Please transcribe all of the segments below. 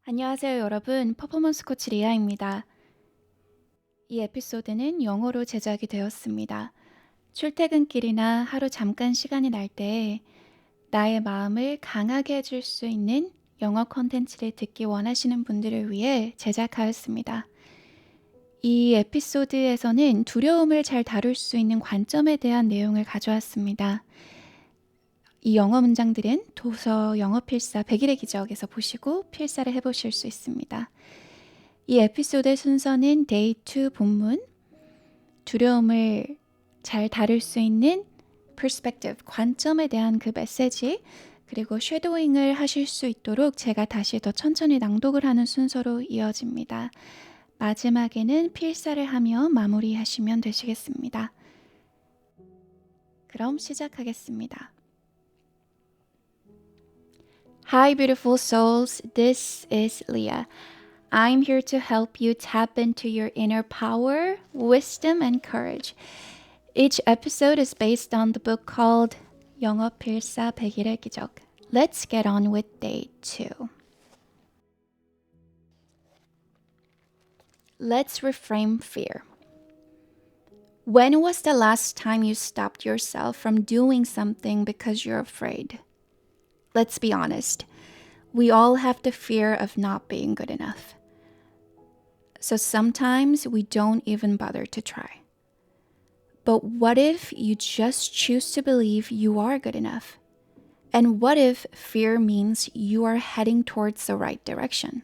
안녕하세요, 여러분. 퍼포먼스 코치 리아입니다. 이 에피소드는 영어로 제작이 되었습니다. 출퇴근길이나 하루 잠깐 시간이 날 때 나의 마음을 강하게 해줄 수 있는 영어 컨텐츠를 듣기 원하시는 분들을 위해 제작하였습니다. 이 에피소드에서는 두려움을 잘 다룰 수 있는 관점에 대한 내용을 가져왔습니다. 이 영어 문장들은 도서 영어필사 100일의 기적에서 보시고 필사를 해보실 수 있습니다. 이 에피소드의 순서는 데이 2 본문, 두려움을 잘 다룰 수 있는 perspective, 관점에 대한 그 메시지, 그리고 쉐도잉을 하실 수 있도록 제가 다시 더 천천히 낭독을 하는 순서로 이어집니다. 마지막에는 필사를 하며 마무리하시면 되시겠습니다. 그럼 시작하겠습니다. Hi, beautiful souls. This is Leah. I'm here to help you tap into your inner power, wisdom, and courage. Each episode is based on the book called 영어필사 100일의 기적. Let's get on with day 2. Let's reframe fear. When was the last time you stopped yourself from doing something because you're afraid? Let's be honest. We all have the fear of not being good enough. So sometimes we don't even bother to try. But what if you just choose to believe you are good enough? And what if fear means you are heading towards the right direction?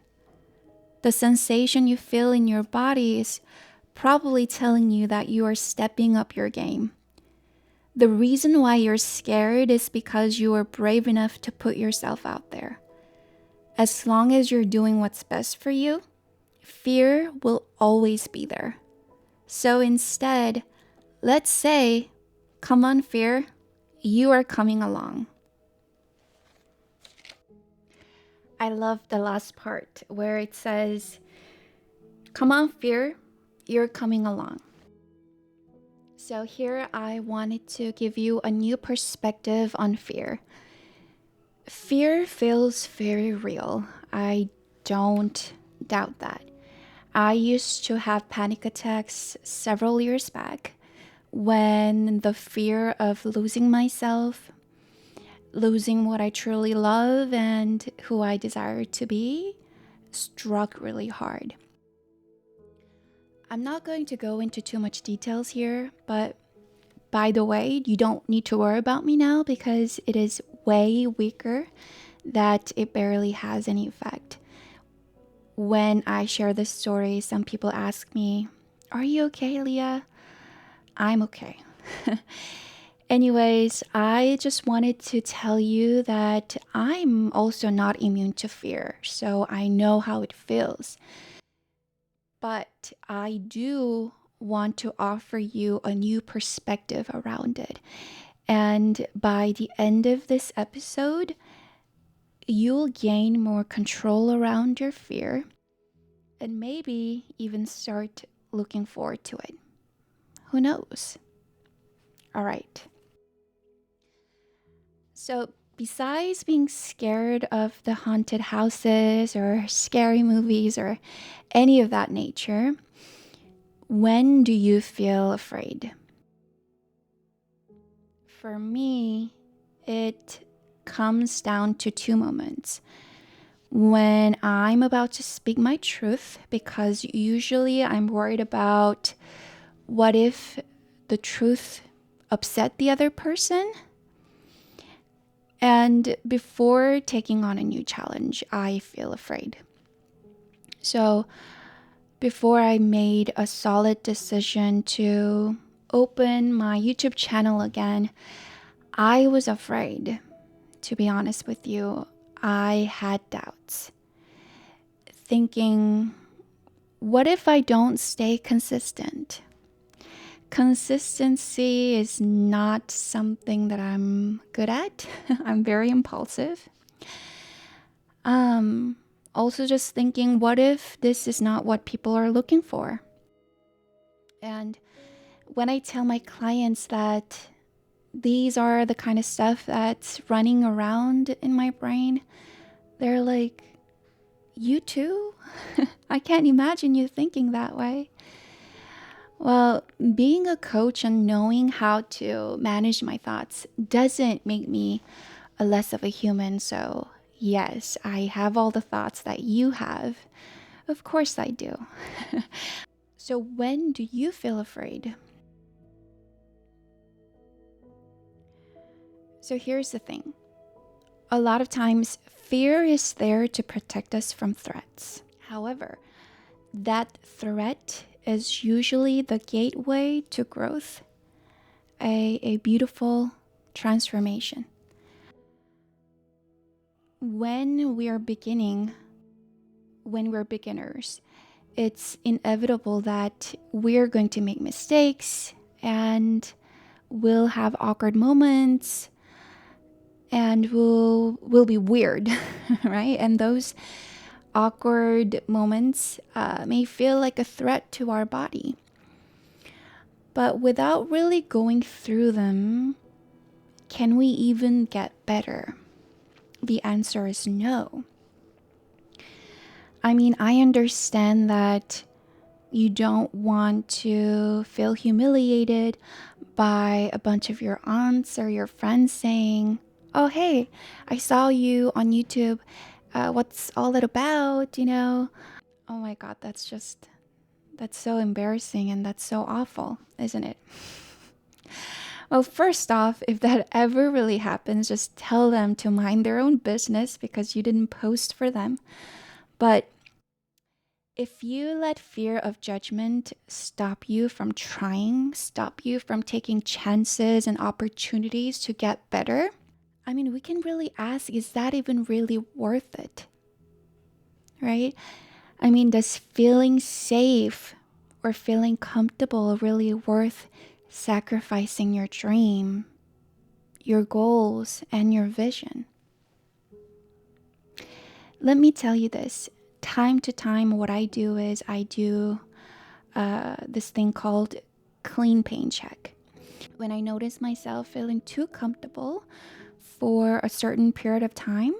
The sensation you feel in your body is probably telling you that you are stepping up your game. The reason why you're scared is because you are brave enough to put yourself out there. As long as you're doing what's best for you, fear will always be there. So instead, let's say, come on, fear, you are coming along. I love the last part where it says, come on, fear, you're coming along. So here I wanted to give you a new perspective on fear. Fear feels very real. I don't doubt that. I used to have panic attacks several years back when the fear of losing myself, losing what I truly love and who I desire to be, struck really hard. I'm not going to go into too much details here, but by the way, you don't need to worry about me now because it is way weaker that it barely has any effect. When I share this story, some people ask me, are you okay, Leah? I'm okay. Anyways, I just wanted to tell you that I'm also not immune to fear, so I know how it feels. But I do want to offer you a new perspective around it. And by the end of this episode, you'll gain more control around your fear and maybe even start looking forward to it. Who knows? All right. So besides being scared of the haunted houses or scary movies or any of that nature, when do you feel afraid? For me, it comes down to two moments. When I'm about to speak my truth, because usually I'm worried about what if the truth upset the other person? And before taking on a new challenge, I feel afraid. So before I made a solid decision to open my YouTube channel again, I was afraid. To be honest with you, I had doubts. Thinking, what if I don't stay consistent? Consistency is not something that I'm good at. I'm very impulsive. Also just thinking, what if this is not what people are looking for? And when I tell my clients that these are the kind of stuff that's running around in my brain, they're like, You too? I can't imagine you thinking that way. Well, being a coach and knowing how to manage my thoughts doesn't make me a less of a human. So, yes, I have all the thoughts that you have. Of course, I do. So, when do you feel afraid? So, here's the thing. A lot of times, fear is there to protect us from threats. However, that threat is usually the gateway to growth, a beautiful transformation. When we're beginners, it's inevitable that we're going to make mistakes and we'll have awkward moments and we'll be weird, right? And those awkward moments may feel like a threat to our body. But without really going through them, can we even get better? The answer is no. I mean, I understand that you don't want to feel humiliated by a bunch of your aunts or your friends saying, "Oh, hey, I saw you on YouTube. What's all that about, Oh my God, that's so embarrassing and that's so awful, isn't it? Well, first off, if that ever really happens, just tell them to mind their own business because you didn't post for them. But if you let fear of judgment stop you from trying, stop you from taking chances and opportunities to get better, I mean, we can really ask, is that even really worth it? Right? I mean, does feeling safe or feeling comfortable really worth sacrificing your dream, your goals, and your vision? Let me tell you this. Time to time, what I do is I do this thing called clean pain check. When I notice myself feeling too comfortable for a certain period of time,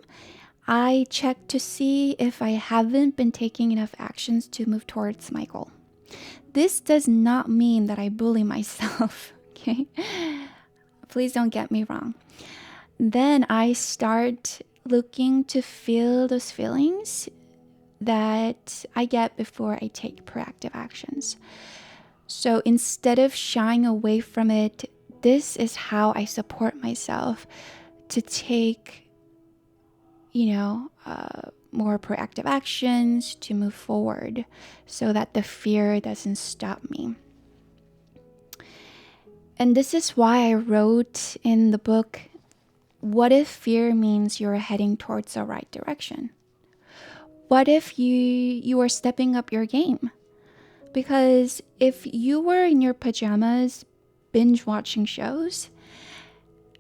I check to see if I haven't been taking enough actions to move towards my goal. This does not mean that I bully myself, okay? Please don't get me wrong. Then I start looking to feel those feelings that I get before I take proactive actions. So instead of shying away from it, this is how I support myself to take, more proactive actions to move forward so that the fear doesn't stop me. And this is why I wrote in the book, what if fear means you're heading towards the right direction? What if you are stepping up your game? Because if you were in your pajamas binge watching shows,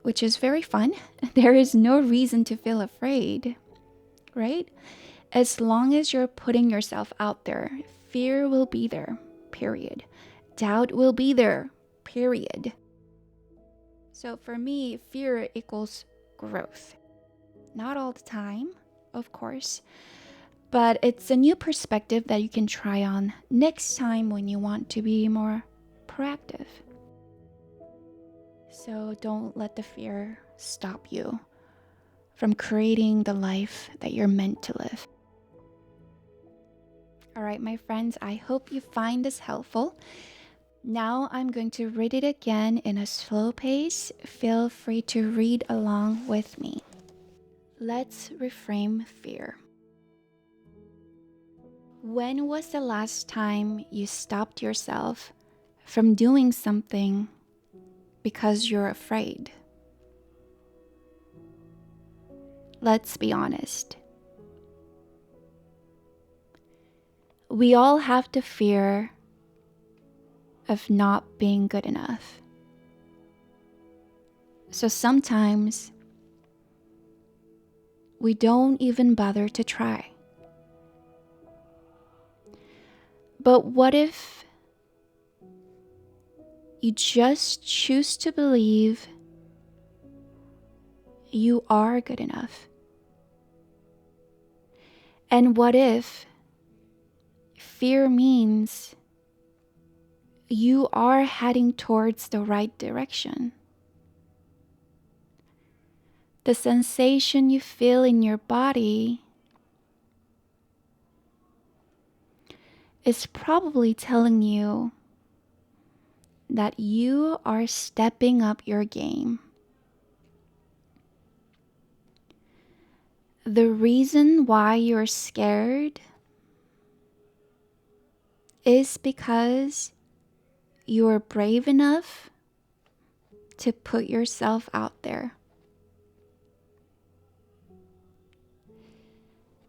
which is very fun, there is no reason to feel afraid, right? As long as you're putting yourself out there, fear will be there, period. Doubt will be there, period. So for me, fear equals growth. Not all the time, of course, but it's a new perspective that you can try on next time when you want to be more proactive. So don't let the fear stop you from creating the life that you're meant to live. All right, my friends, I hope you find this helpful. Now I'm going to read it again in a slow pace. Feel free to read along with me. Let's reframe fear. When was the last time you stopped yourself from doing something because you're afraid? Let's be honest. We all have the fear of not being good enough. So sometimes we don't even bother to try. But what if you just choose to believe you are good enough? And what if fear means you are heading towards the right direction? The sensation you feel in your body is probably telling you that you are stepping up your game. The reason why you're scared is because you're brave enough to put yourself out there.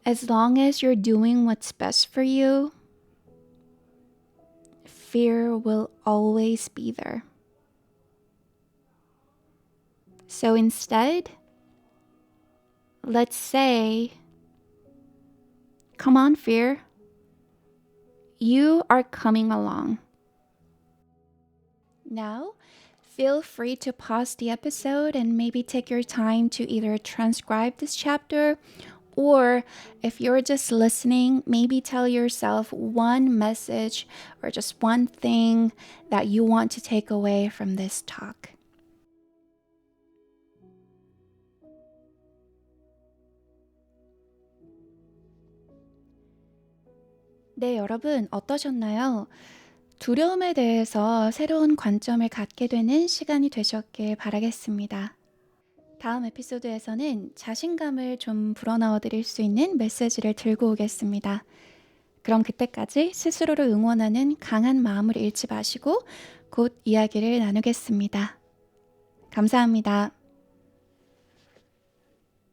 As long as you're doing what's best for you, fear will always be there. So instead, let's say, come on, fear. You are coming along. Now, feel free to pause the episode and maybe take your time to either transcribe this chapter, or if you're just listening, maybe tell yourself one message or just one thing that you want to take away from this talk. 네, 여러분 어떠셨나요? 두려움에 대해서 새로운 관점을 갖게 되는 시간이 되셨길 바라겠습니다. 다음 에피소드에서는 자신감을 좀 불어넣어 드릴 수 있는 메시지를 들고 오겠습니다. 그럼 그때까지 스스로를 응원하는 강한 마음을 잃지 마시고 곧 이야기를 나누겠습니다. 감사합니다.